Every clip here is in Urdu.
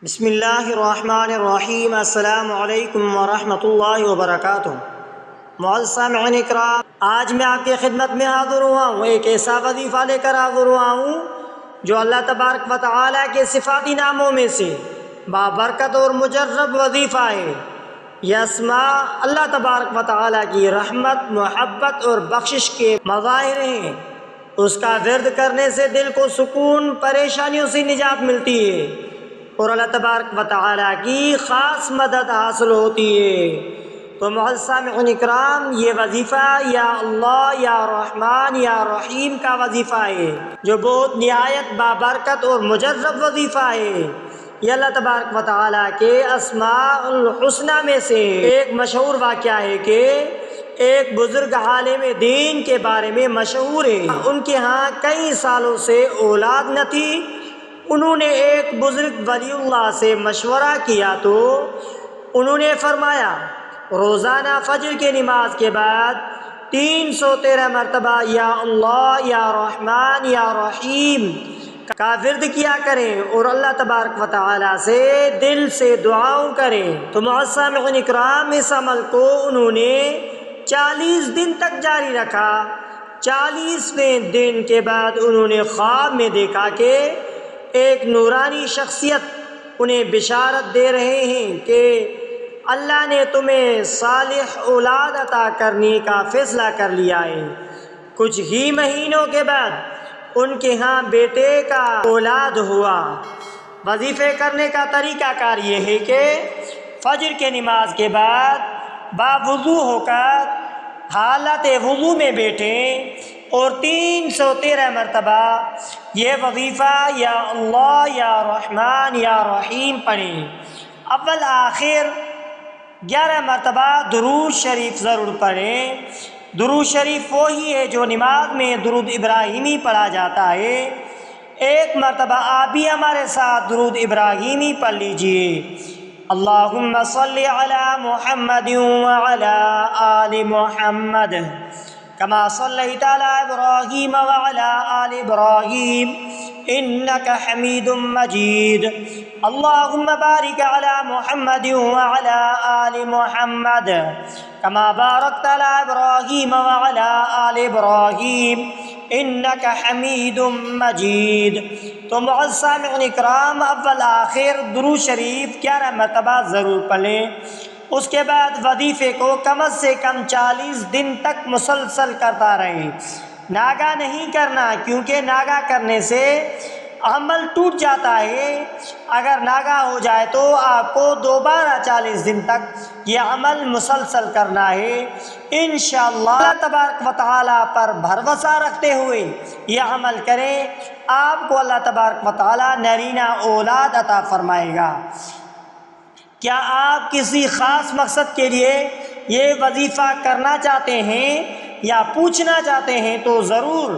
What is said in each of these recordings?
بسم اللہ الرحمن الرحیم۔ السلام علیکم ورحمۃ اللہ وبرکاتہ۔ معزز سامعین اکرام، آج میں آپ کی خدمت میں حاضر ہوا ہوں، ایک ایسا وظیفہ لے کر حاضر ہوا ہوں جو اللہ تبارک و تعالیٰ کے صفاتی ناموں میں سے بابرکت اور مجرب وظیفہ ہے۔ یہ اسماء اللہ تبارک و تعالیٰ کی رحمت، محبت اور بخشش کے مظاہر ہیں۔ اس کا ورد کرنے سے دل کو سکون، پریشانیوں سے نجات ملتی ہے اور اللہ تبارک و تعالیٰ کی خاص مدد حاصل ہوتی ہے۔ تو معزز سامعین اکرام، یہ وظیفہ یا اللہ، یا رحمان، یا رحیم کا وظیفہ ہے جو بہت نہایت بابرکت اور مجرب وظیفہ ہے۔ یہ اللہ تبارک و تعالیٰ کے اسماء الحسنہ میں سے ایک مشہور واقعہ ہے کہ ایک بزرگ عالم دین کے بارے میں مشہور ہے۔ ان کے ہاں کئی سالوں سے اولاد نہ تھی۔ انہوں نے ایک بزرگ ولی اللہ سے مشورہ کیا تو انہوں نے فرمایا، روزانہ فجر کی نماز کے بعد 313 مرتبہ یا اللہ، یا رحمان، یا رحیم کا ورد کیا کریں اور اللہ تبارک و تعالیٰ سے دل سے دعاؤں کریں۔ تو معزز سامعین اکرام، اس عمل کو انہوں نے 40 دن تک جاری رکھا۔ 40ویں دن کے بعد انہوں نے خواب میں دیکھا کہ ایک نورانی شخصیت انہیں بشارت دے رہے ہیں کہ اللہ نے تمہیں صالح اولاد عطا کرنے کا فیصلہ کر لیا ہے۔ کچھ ہی مہینوں کے بعد ان کے ہاں بیٹے کا اولاد ہوا۔ وظیفے کرنے کا طریقہ کار یہ ہے کہ فجر کے نماز کے بعد باوضو ہو کر حالت وضو میں بیٹھیں اور 313 مرتبہ یہ وظیفہ یا اللہ، یا رحمان، یا رحیم پڑھیں۔ اول آخر 11 مرتبہ درود شریف ضرور پڑھیں۔ درود شریف وہی ہے جو نماز میں درود ابراہیمی پڑھا جاتا ہے۔ ایک مرتبہ آپ بھی ہمارے ساتھ درود ابراہیمی پڑھ لیجئے۔ اللہم صلی علی محمد وعلی آل محمد کما صلیت علی ابراہیم وعلی آل ابراہیم انک حمید مجید۔ اللہم بارک علی محمد وعلی آل محمد کما بارکت علی ابراہیم وعلی آل ابراہیم انک حمید مجید۔ تو معزز سامعین اکرام، اول آخر درود شریف 11 مرتبہ ضرور پڑھیں۔ اس کے بعد وظیفے کو کم از کم 40 دن تک مسلسل کرتا رہے۔ ناگا نہیں کرنا، کیونکہ ناگا کرنے سے عمل ٹوٹ جاتا ہے۔ اگر ناگا ہو جائے تو آپ کو دوبارہ 40 دن تک یہ عمل مسلسل کرنا ہے۔ انشاءاللہ اللہ تبارک و تعالیٰ پر بھروسہ رکھتے ہوئے یہ عمل کریں، آپ کو اللہ تبارک و تعالیٰ نرینہ اولاد عطا فرمائے گا۔ کیا آپ کسی خاص مقصد کے لیے یہ وظیفہ کرنا چاہتے ہیں یا پوچھنا چاہتے ہیں تو ضرور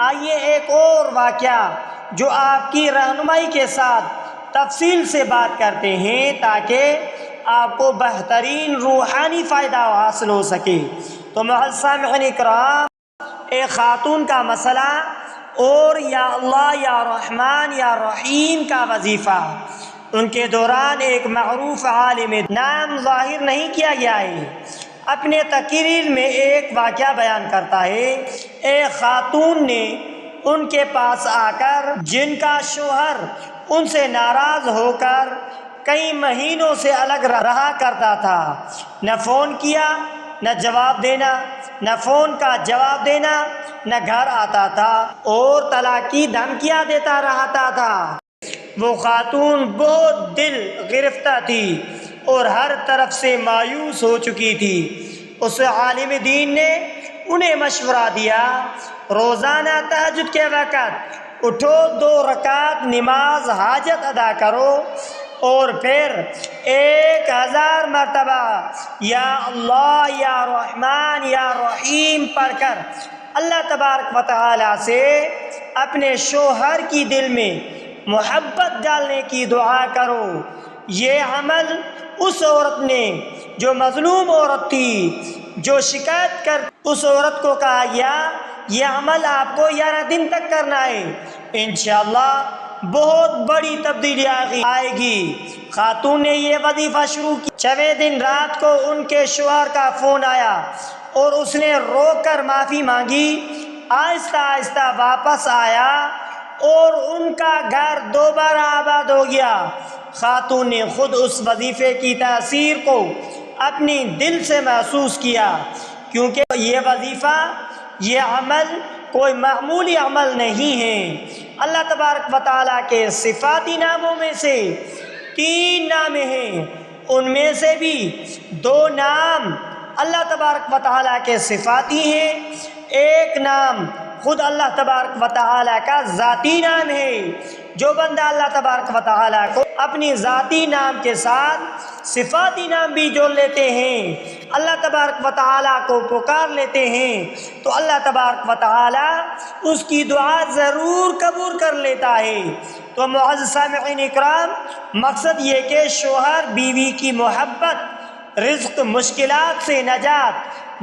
آئیے ایک اور واقعہ جو آپ کی رہنمائی کے ساتھ تفصیل سے بات کرتے ہیں تاکہ آپ کو بہترین روحانی فائدہ حاصل ہو سکے۔ تو معزز سامعین اکرام، ایک خاتون کا مسئلہ اور یا اللہ، یا رحمان، یا رحیم کا وظیفہ۔ ان کے دوران ایک معروف عالم، نام ظاہر نہیں کیا گیا ہے، اپنے تقریر میں ایک واقعہ بیان کرتا ہے۔ ایک خاتون نے ان کے پاس آ کر، جن کا شوہر ان سے ناراض ہو کر کئی مہینوں سے الگ رہا کرتا تھا، نہ فون کیا نہ جواب دینا، نہ فون کا جواب دینا، نہ گھر آتا تھا اور طلاق کی دھمکیاں دیتا رہتا تھا۔ وہ خاتون بہت دل گرفتہ تھی اور ہر طرف سے مایوس ہو چکی تھی۔ اس عالم دین نے انہیں مشورہ دیا، روزانہ تہجد کے وقت اٹھو، 2 رکعت نماز حاجت ادا کرو اور پھر 1000 مرتبہ یا اللہ، یا رحمان، یا رحیم پڑھ کر اللہ تبارک و تعالیٰ سے اپنے شوہر کی دل میں محبت ڈالنے کی دعا کرو۔ یہ عمل اس عورت نے جو مظلوم عورت تھی، جو شکایت کر اس عورت کو کہا گیا، یہ عمل آپ کو 11 دن تک کرنا ہے۔ انشاءاللہ بہت بڑی تبدیلی آئے گی۔ خاتون نے یہ وظیفہ شروع کیا۔ 6ویں دن رات کو ان کے شوہر کا فون آیا اور اس نے رو کر معافی مانگی۔ آہستہ آہستہ واپس آیا اور ان کا گھر دوبارہ آباد ہو گیا۔ خاتون نے خود اس وظیفے کی تاثیر کو اپنی دل سے محسوس کیا، کیونکہ یہ وظیفہ، یہ عمل کوئی معمولی عمل نہیں ہے۔ اللہ تبارک و تعالیٰ کے صفاتی ناموں میں سے 3 نام ہیں، ان میں سے بھی 2 نام اللہ تبارک و تعالیٰ کے صفاتی ہیں، ایک نام خود اللہ تبارک و تعالیٰ کا ذاتی نام ہے۔ جو بندہ اللہ تبارک و تعالیٰ کو اپنی ذاتی نام کے ساتھ صفاتی نام بھی جوڑ لیتے ہیں، اللہ تبارک و تعالیٰ کو پکار لیتے ہیں، تو اللہ تبارک و تعالیٰ اس کی دعا ضرور قبول کر لیتا ہے۔ تو معزز سامعین اکرام، مقصد یہ کہ شوہر بیوی کی محبت، رزق، مشکلات سے نجات،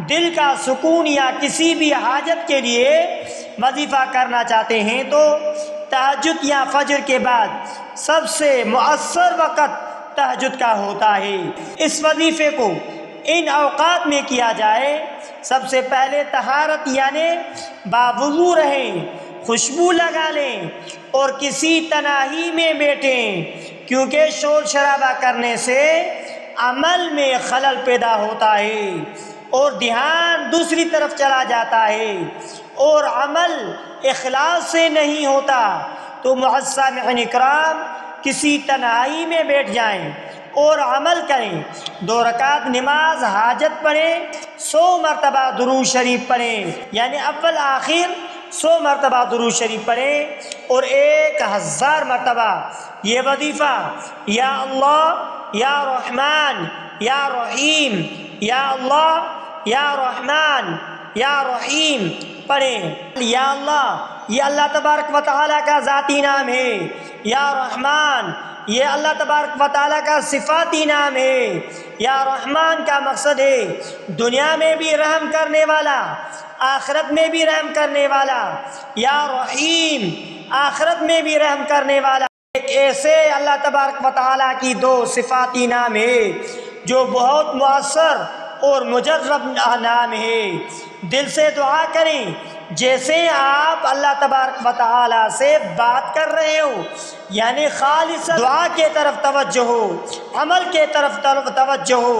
دل کا سکون یا کسی بھی حاجت کے لیے وظیفہ کرنا چاہتے ہیں تو تہجد یا فجر کے بعد سب سے مؤثر وقت تہجد کا ہوتا ہے۔ اس وظیفے کو ان اوقات میں کیا جائے۔ سب سے پہلے طہارت یعنی باوضو رہیں، خوشبو لگا لیں اور کسی تنہائی میں بیٹھیں، کیونکہ شور شرابہ کرنے سے عمل میں خلل پیدا ہوتا ہے اور دھیان دوسری طرف چلا جاتا ہے اور عمل اخلاص سے نہیں ہوتا۔ تو معزز سامعین اکرام، کسی تنہائی میں بیٹھ جائیں اور عمل کریں۔ 2 رکعت نماز حاجت پڑھیں، 100 مرتبہ درود شریف پڑھیں، یعنی اول آخر 100 مرتبہ درود شریف پڑھیں اور 1000 مرتبہ یہ وظیفہ یا اللہ یا رحمان یا رحیم، یا اللہ یا رحمان یا رحیم پڑھیں۔ یا اللہ یہ اللہ تبارک و تعالیٰ کا ذاتی نام ہے، یا رحمان یہ اللہ تبارک و تعالیٰ کا صفاتی نام ہے۔ یا رحمان کا مقصد ہے دنیا میں بھی رحم کرنے والا، آخرت میں بھی رحم کرنے والا۔ یا رحیم آخرت میں بھی رحم کرنے والا۔ ایک ایسے اللہ تبارک و تعالیٰ کی 2 صفاتی نام ہے جو بہت مؤثر اور مجرب نام ہے۔ دل سے دعا کریں جیسے آپ اللہ تبارک و تعالیٰ سے بات کر رہے ہو، یعنی خالص دعا کے طرف توجہ ہو، عمل کے طرف توجہ ہو،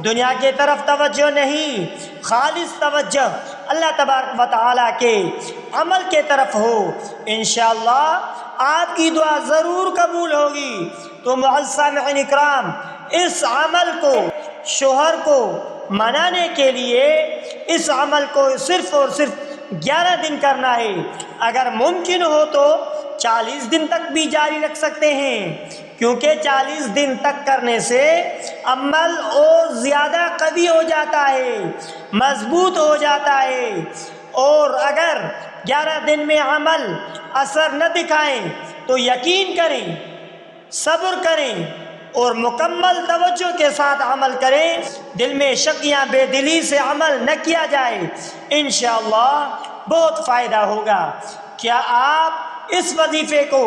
دنیا کے طرف توجہ نہیں، خالص توجہ اللہ تبارک و تعالیٰ کے عمل کے طرف ہو۔ انشاءاللہ آپ کی دعا ضرور قبول ہوگی۔ تو معزز سامعین اکرام، اس عمل کو شوہر کو منانے کے لیے اس عمل کو صرف اور صرف 11 دن کرنا ہے۔ اگر ممکن ہو تو 40 دن تک بھی جاری رکھ سکتے ہیں، کیونکہ 40 دن تک کرنے سے عمل اور زیادہ قوی ہو جاتا ہے، مضبوط ہو جاتا ہے۔ اور اگر 11 دن میں عمل اثر نہ دکھائیں تو یقین کریں، صبر کریں اور مکمل توجہ کے ساتھ عمل کریں۔ دل میں شک یا بے دلی سے عمل نہ کیا جائے، انشاءاللہ بہت فائدہ ہوگا۔ کیا آپ اس وظیفے کو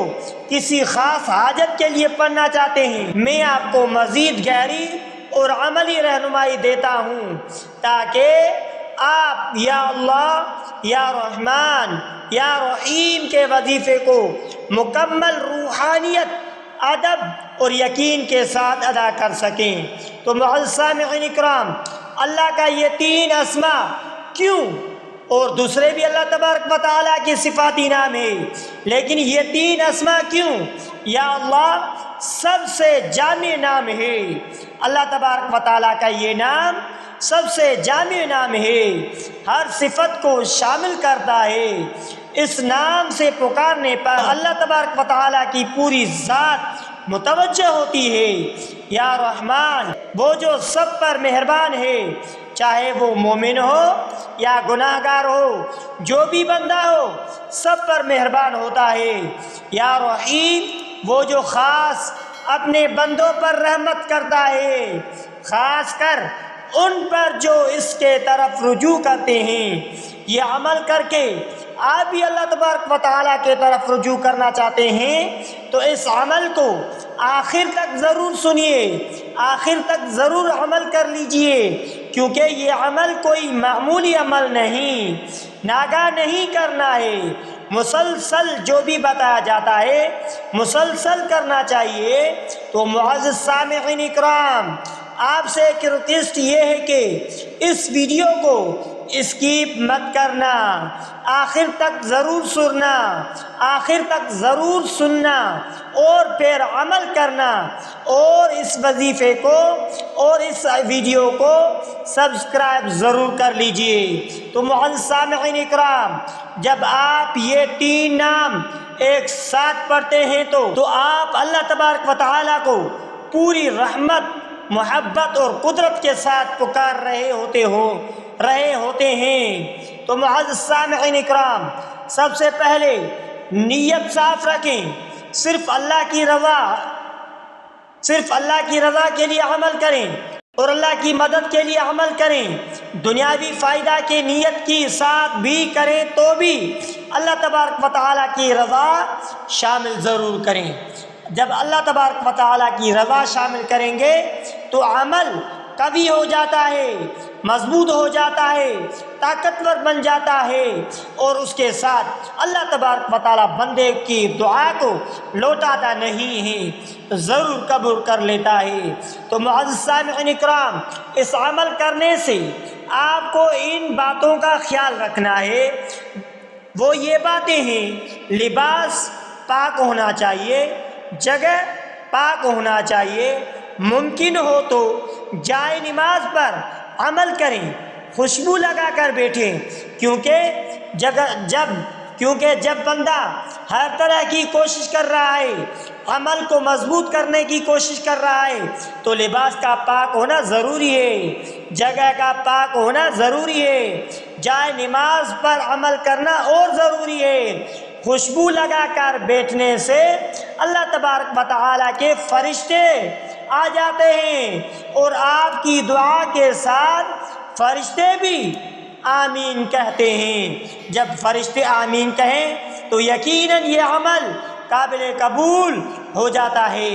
کسی خاص حاجت کے لیے پڑھنا چاہتے ہیں؟ میں آپ کو مزید گہری اور عملی رہنمائی دیتا ہوں تاکہ آپ یا اللہ یا رحمان یا رحیم کے وظیفے کو مکمل روحانیت، ادب اور یقین کے ساتھ ادا کر سکیں۔ تو معزز سامعین اکرام، اللہ کا یہ 3 اسماء کیوں، اور دوسرے بھی اللہ تبارک و تعالیٰ کی صفاتی نام ہے، لیکن یہ 3 اسماء کیوں؟ یا اللہ سب سے جامع نام ہے۔ اللہ تبارک و تعالیٰ کا یہ نام سب سے جامع نام ہے، ہر صفت کو شامل کرتا ہے۔ اس نام سے پکارنے پر اللہ تبارک و تعالیٰ کی پوری ذات متوجہ ہوتی ہے۔ یا رحمان وہ جو سب پر مہربان ہے، چاہے وہ مومن ہو یا گناہ گار ہو، جو بھی بندہ ہو سب پر مہربان ہوتا ہے۔ یا رحیم وہ جو خاص اپنے بندوں پر رحمت کرتا ہے، خاص کر ان پر جو اس کے طرف رجوع کرتے ہیں۔ یہ عمل کر کے آپ بھی اللہ تبارک و تعالیٰ کے طرف رجوع کرنا چاہتے ہیں تو اس عمل کو آخر تک ضرور سنیے، آخر تک ضرور عمل کر لیجئے، کیونکہ یہ عمل کوئی معمولی عمل نہیں، ناگاہ نہیں کرنا ہے، مسلسل جو بھی بتایا جاتا ہے مسلسل کرنا چاہیے۔ تو معزز سامعین اکرام، آپ سے ایک ریکویسٹ یہ ہے کہ اس ویڈیو کو اسکیپ مت کرنا، آخر تک ضرور سننا، آخر تک ضرور سننا اور پھر عمل کرنا، اور اس وظیفے کو اور اس ویڈیو کو سبسکرائب ضرور کر لیجئے۔ تو معزز سامعین اکرام، جب آپ یہ 3 نام ایک ساتھ پڑھتے ہیں تو آپ اللہ تبارک و تعالیٰ کو پوری رحمت، محبت اور قدرت کے ساتھ پکار رہے ہوتے ہیں۔ تو معزز سامعین اکرام، سب سے پہلے نیت صاف رکھیں، صرف اللہ کی رضا کے لیے عمل کریں اور اللہ کی مدد کے لیے عمل کریں۔ دنیاوی فائدہ کی نیت کی ساتھ بھی کریں تو بھی اللہ تبارک و تعالیٰ کی رضا شامل ضرور کریں۔ جب اللہ تبارک و تعالیٰ کی رضا شامل کریں گے تو عمل قوی ہو جاتا ہے، مضبوط ہو جاتا ہے، طاقتور بن جاتا ہے، اور اس کے ساتھ اللہ تبارک و تعالیٰ بندے کی دعا کو لوٹاتا نہیں ہے، ضرور قبول کر لیتا ہے۔ تو معزز سامعین اکرام، اس عمل کرنے سے آپ کو ان باتوں کا خیال رکھنا ہے۔ وہ یہ باتیں ہیں: لباس پاک ہونا چاہیے، جگہ پاک ہونا چاہیے، ممکن ہو تو جائے نماز پر عمل کریں، خوشبو لگا کر بیٹھیں، کیونکہ جب بندہ ہر طرح کی کوشش کر رہا ہے، عمل کو مضبوط کرنے کی کوشش کر رہا ہے، تو لباس کا پاک ہونا ضروری ہے، جگہ کا پاک ہونا ضروری ہے، جائے نماز پر عمل کرنا اور ضروری ہے۔ خوشبو لگا کر بیٹھنے سے اللہ تبارک و تعالیٰ کے فرشتے آ جاتے ہیں، اور آپ کی دعا کے ساتھ فرشتے بھی آمین کہتے ہیں۔ جب فرشتے آمین کہیں تو یقیناً یہ عمل قابل قبول ہو جاتا ہے۔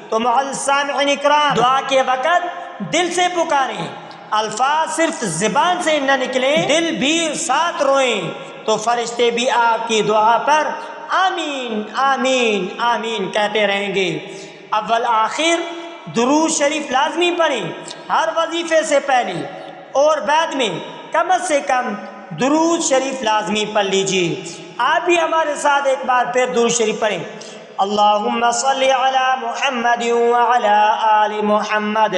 تو معزز سامعین اکرام، دعا کے وقت دل سے پکاریں، الفاظ صرف زبان سے نہ نکلیں، دل بھی ساتھ روئیں، تو فرشتے بھی آپ کی دعا پر آمین آمین آمین کہتے رہیں گے۔ اول آخر درود شریف لازمی پڑھیں، ہر وظیفے سے پہلے اور بعد میں کم سے کم درود شریف لازمی پڑھ لیجیے۔ آپ بھی ہمارے ساتھ ایک بار پھر درود شریف پڑھیں۔ اللہم صلی علی محمد وعلی آل محمد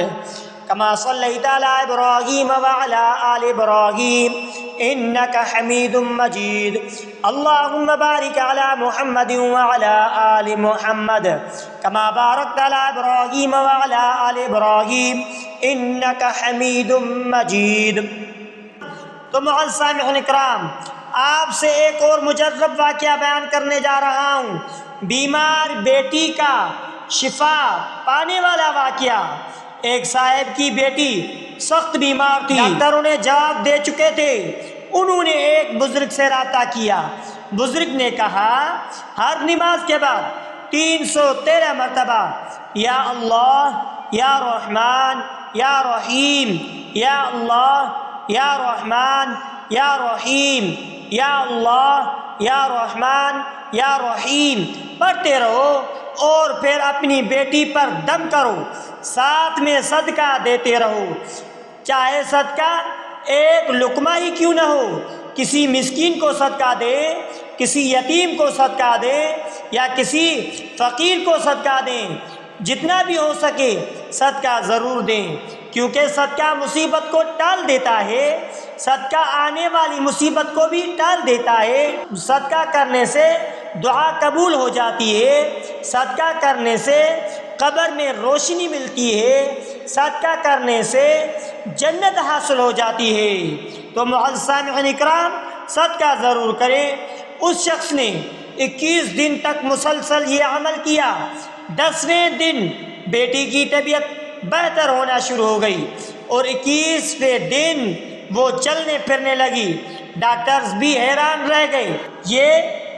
کما صلیت علی ابراہیم وعلی آل ابراہیم انک حمید مجید۔ اللہم بارک علی محمد وعلی آل محمد کما بارکت علی ابراہیم وعلی آل ابراہیم انک حمید مجید۔ تو معزز سامعین اکرام، آپ سے ایک اور مجرب واقعہ بیان کرنے جا رہا ہوں، بیمار بیٹی کا شفا پانے والا واقعہ۔ ایک صاحب کی بیٹی سخت بیمار تھی، ڈاکٹر انہیں جواب دے چکے تھے۔ انہوں نے ایک بزرگ سے رابطہ کیا، بزرگ نے کہا ہر نماز کے بعد 313 مرتبہ یا اللہ یا رحمان یا رحیم، یا اللہ یا رحمان یا رحیم، یا اللہ یا رحمان یا رحیم پڑھتے رہو، اور پھر اپنی بیٹی پر دم کرو، ساتھ میں صدقہ دیتے رہو، چاہے صدقہ ایک لقمہ ہی کیوں نہ ہو، کسی مسکین کو صدقہ دے، کسی یتیم کو صدقہ دے، یا کسی فقیر کو صدقہ دیں، جتنا بھی ہو سکے صدقہ ضرور دیں، کیونکہ صدقہ مصیبت کو ٹال دیتا ہے، صدقہ آنے والی مصیبت کو بھی ٹال دیتا ہے، صدقہ کرنے سے دعا قبول ہو جاتی ہے، صدقہ کرنے سے قبر میں روشنی ملتی ہے، صدقہ کرنے سے جنت حاصل ہو جاتی ہے۔ تو معزز سامعین اکرام، صدقہ ضرور کریں۔ اس شخص نے 21 دن تک مسلسل یہ عمل کیا، 10ویں دن بیٹی کی طبیعت بہتر ہونا شروع ہو گئی، اور 21ویں دن وہ چلنے پھرنے لگی۔ ڈاکٹرز بھی حیران رہ گئے، یہ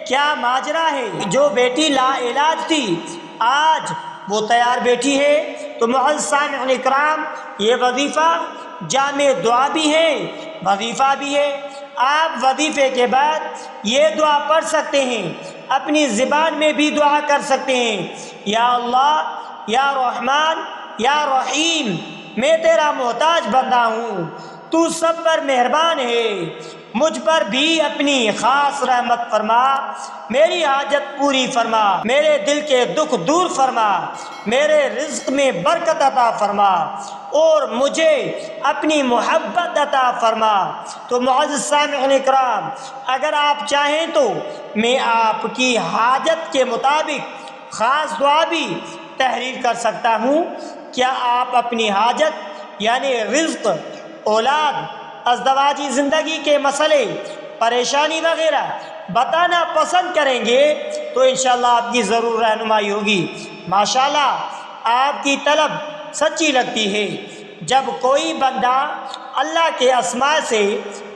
کیا ماجرا ہے؟ جو بیٹی لا علاج تھی آج وہ تیار بیٹھی ہے۔ تو معزز سامعین اکرام، یہ وظیفہ جامع دعا بھی ہے، وظیفہ بھی ہے۔ آپ وظیفے کے بعد یہ دعا پڑھ سکتے ہیں، اپنی زبان میں بھی دعا کر سکتے ہیں، یا اللہ، یا رحمان، یا رحیم، میں تیرا محتاج بندہ ہوں، تو سب پر مہربان ہے، مجھ پر بھی اپنی خاص رحمت فرما، میری حاجت پوری فرما، میرے دل کے دکھ دور فرما، میرے رزق میں برکت عطا فرما، اور مجھے اپنی محبت عطا فرما۔ تو معزز سامعین اکرام، اگر آپ چاہیں تو میں آپ کی حاجت کے مطابق خاص دعا بھی تحریر کر سکتا ہوں۔ کیا آپ اپنی حاجت یعنی رزق، اولاد، ازدواجی زندگی کے مسئلے، پریشانی وغیرہ بتانا پسند کریں گے تو انشاءاللہ آپ کی ضرور رہنمائی ہوگی۔ ماشاءاللہ آپ کی طلب سچی لگتی ہے۔ جب کوئی بندہ اللہ کے اسماء سے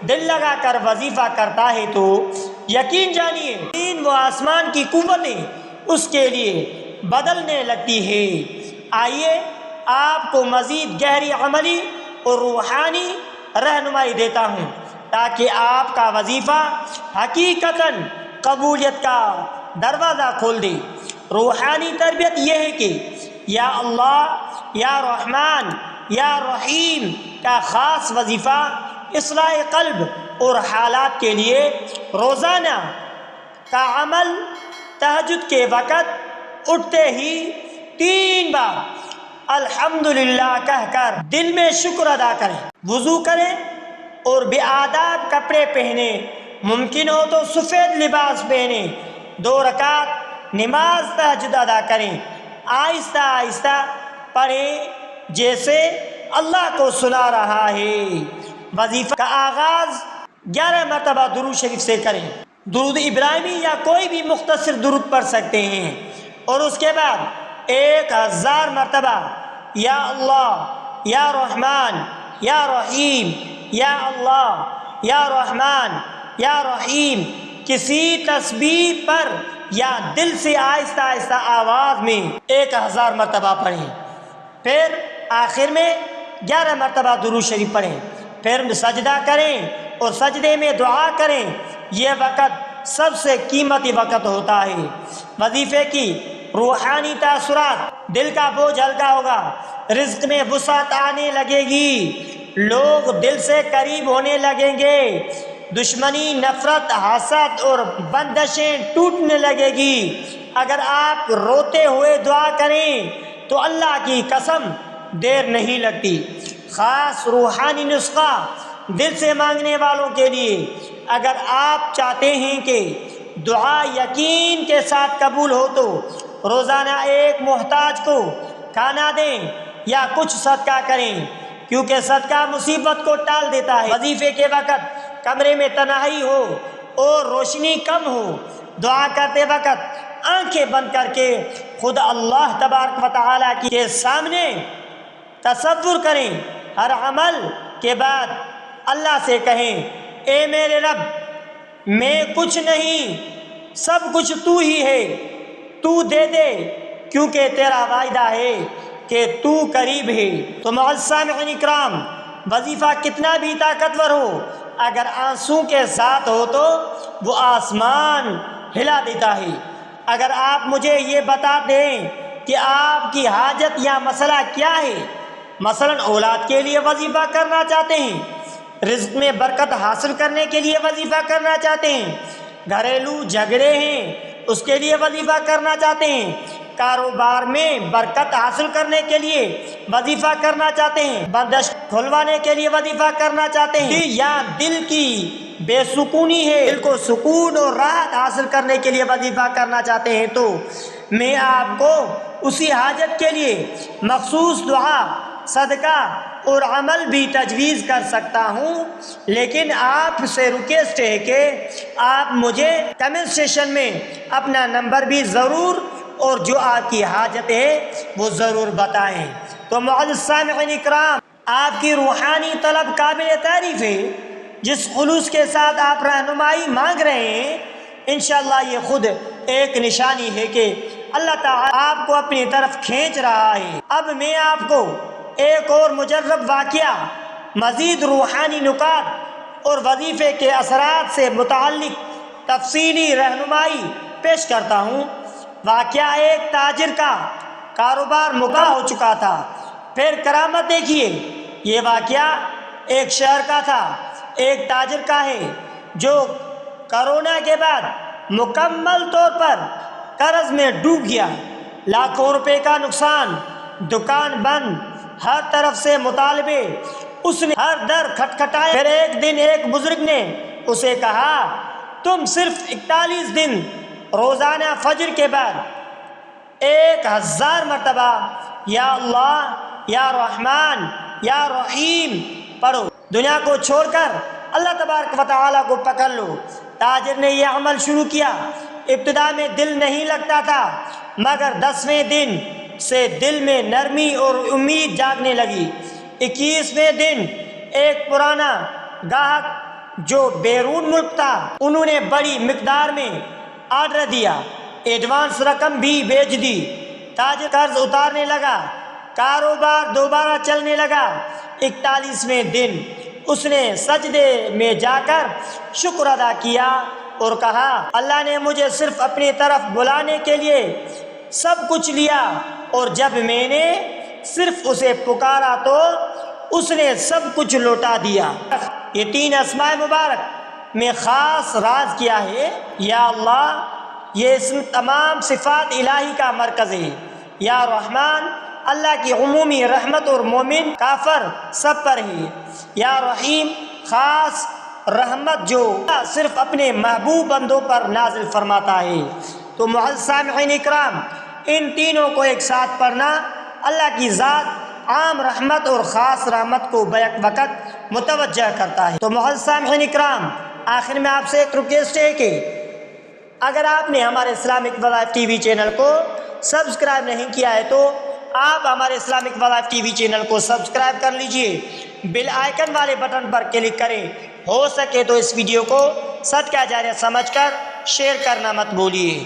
دل لگا کر وظیفہ کرتا ہے تو یقین جانیے زمین و آسمان کی قوتیں اس کے لیے بدلنے لگتی ہے۔ آئیے آپ کو مزید گہری عملی اور روحانی رہنمائی دیتا ہوں تاکہ آپ کا وظیفہ حقیقتاً قبولیت کا دروازہ کھول دے۔ روحانی تربیت یہ ہے کہ یا اللہ، یا رحمان، یا رحیم کا خاص وظیفہ اصلاح قلب اور حالات کے لیے روزانہ کا عمل تہجد کے وقت اٹھتے ہی 3 بار الحمدللہ کہہ کر دل میں شکر ادا کریں، وضو کریں اور بے آداب کپڑے پہنے، ممکن ہو تو سفید لباس پہنے، 2 رکعت نماز تہجد ادا کریں، آہستہ آہستہ پڑھیں جیسے اللہ کو سنا رہا ہے۔ وظیفہ کا آغاز 11 مرتبہ درود شریف سے کریں، درود ابراہیمی یا کوئی بھی مختصر درود پڑھ سکتے ہیں، اور اس کے بعد 1000 مرتبہ یا اللہ، یا رحمان، یا رحیم، یا اللہ، یا رحمان، یا رحیم کسی تسبیح پر یا دل سے آہستہ آہستہ آواز میں 1000 مرتبہ پڑھیں۔ پھر آخر میں 11 مرتبہ درود شریف پڑھیں، پھر سجدہ کریں اور سجدے میں دعا کریں۔ یہ وقت سب سے قیمتی وقت ہوتا ہے۔ وظیفے کی روحانی تاثرات، دل کا بوجھ ہلکا ہوگا، رزق میں وسعت آنے لگے گی، لوگ دل سے قریب ہونے لگیں گے، دشمنی، نفرت، حسد اور بندشیں ٹوٹنے لگے گی۔ اگر آپ روتے ہوئے دعا کریں تو اللہ کی قسم دیر نہیں لگتی۔ خاص روحانی نسخہ دل سے مانگنے والوں کے لیے، اگر آپ چاہتے ہیں کہ دعا یقین کے ساتھ قبول ہو تو روزانہ ایک محتاج کو کھانا دیں یا کچھ صدقہ کریں، کیونکہ صدقہ مصیبت کو ٹال دیتا ہے۔ وظیفے کے وقت کمرے میں تنہائی ہو اور روشنی کم ہو، دعا کرتے وقت آنکھیں بند کر کے خود اللہ تبارک و تعالیٰ کے سامنے تصور کریں۔ ہر عمل کے بعد اللہ سے کہیں، اے میرے رب، میں کچھ نہیں، سب کچھ تو ہی ہے، تو دے دے، کیونکہ تیرا وعدہ ہے کہ تو قریب ہے۔ تو معزز سامعین اکرام، وظیفہ کتنا بھی طاقتور ہو، اگر آنسو کے ساتھ ہو تو وہ آسمان ہلا دیتا ہے۔ اگر آپ مجھے یہ بتا دیں کہ آپ کی حاجت یا مسئلہ کیا ہے، مثلا اولاد کے لیے وظیفہ کرنا چاہتے ہیں، رزق میں برکت حاصل کرنے کے لیے وظیفہ کرنا چاہتے ہیں، گھریلو جھگڑے ہیں اس کے لیے وظیفہ کرنا چاہتے ہیں، کاروبار میں برکت حاصل کرنے کے لیے وظیفہ کرنا چاہتے ہیں، بندش کھلوانے کے لیے وظیفہ کرنا چاہتے ہیں، یا دل کی بے سکونی ہے، دل کو سکون اور راحت حاصل کرنے کے لیے وظیفہ کرنا چاہتے ہیں، تو میں آپ کو اسی حاجت کے لیے مخصوص دعا، صدقہ اور عمل بھی تجویز کر سکتا ہوں۔ لیکن آپ سے ریکویسٹ ہے کہ آپ مجھے کمنٹ سیشن میں اپنا نمبر بھی ضرور اور جو آپ کی حاجت ہے وہ ضرور بتائیں۔ تو معزز سامعین اکرام، آپ کی روحانی طلب قابل تعریف ہے۔ جس خلوص کے ساتھ آپ رہنمائی مانگ رہے ہیں انشاءاللہ یہ خود ایک نشانی ہے کہ اللہ تعالیٰ آپ کو اپنی طرف کھینچ رہا ہے۔ اب میں آپ کو ایک اور مجرب واقعہ، مزید روحانی نکات اور وظیفے کے اثرات سے متعلق تفصیلی رہنمائی پیش کرتا ہوں۔ واقعہ ایک تاجر کا کاروبار مکمل ہو چکا تھا۔ پھر کرامت دیکھیے، یہ واقعہ ایک شہر کا تھا، ایک تاجر کا ہے جو کرونا کے بعد مکمل طور پر قرض میں ڈوب گیا، لاکھوں روپے کا نقصان، دکان بند، ہر طرف سے مطالبے، اس نے ہر در کھٹکھٹائے۔ پھر ایک دن ایک بزرگ نے اسے کہا، تم صرف 41 دن روزانہ فجر کے بعد 1000 مرتبہ یا اللہ یا رحمان یا رحیم پڑھو، دنیا کو چھوڑ کر اللہ تبارک و تعالیٰ کو پکڑ لو۔ تاجر نے یہ عمل شروع کیا۔ ابتدا میں دل نہیں لگتا تھا، مگر 10ویں دن سے دل میں نرمی اور امید جاگنے لگی۔ 21ویں دن ایک پرانا گاہک جو بیرون ملک تھا، انہوں نے بڑی مقدار میں آرڈر دیا، ایڈوانس رقم بھی بھیج دی۔ تاجر قرض اتارنے لگا، کاروبار دوبارہ چلنے لگا۔ 41ویں دن اس نے سجدے میں جا کر شکر ادا کیا اور کہا، اللہ نے مجھے صرف اپنی طرف بلانے کے لیے سب کچھ لیا، اور جب میں نے صرف اسے پکارا تو اس نے سب کچھ لوٹا دیا۔ یہ 3 اسماء مبارک میں خاص راز کیا ہے؟ یا اللہ، یہ اسم تمام صفات الہی کا مرکز ہے۔ یا رحمان، اللہ کی عمومی رحمت اور مومن کافر سب پر ہے۔ یا رحیم، خاص رحمت جو صرف اپنے محبوب بندوں پر نازل فرماتا ہے۔ تو معزز سامعین اکرام، ان تینوں کو ایک ساتھ پڑھنا اللہ کی ذات عام رحمت اور خاص رحمت کو بیک وقت متوجہ کرتا ہے۔ تو معزز سامعین اکرام، آخر میں آپ سے ایک ریکویسٹ ہے کہ اگر آپ نے ہمارے اسلامک وظائف ٹی وی چینل کو سبسکرائب نہیں کیا ہے تو آپ ہمارے اسلامک وظائف ٹی وی چینل کو سبسکرائب کر لیجئے، بیل آئیکن والے بٹن پر کلک کریں، ہو سکے تو اس ویڈیو کو صدقہ جاریہ سمجھ کر شیئر کرنا مت بھولیے۔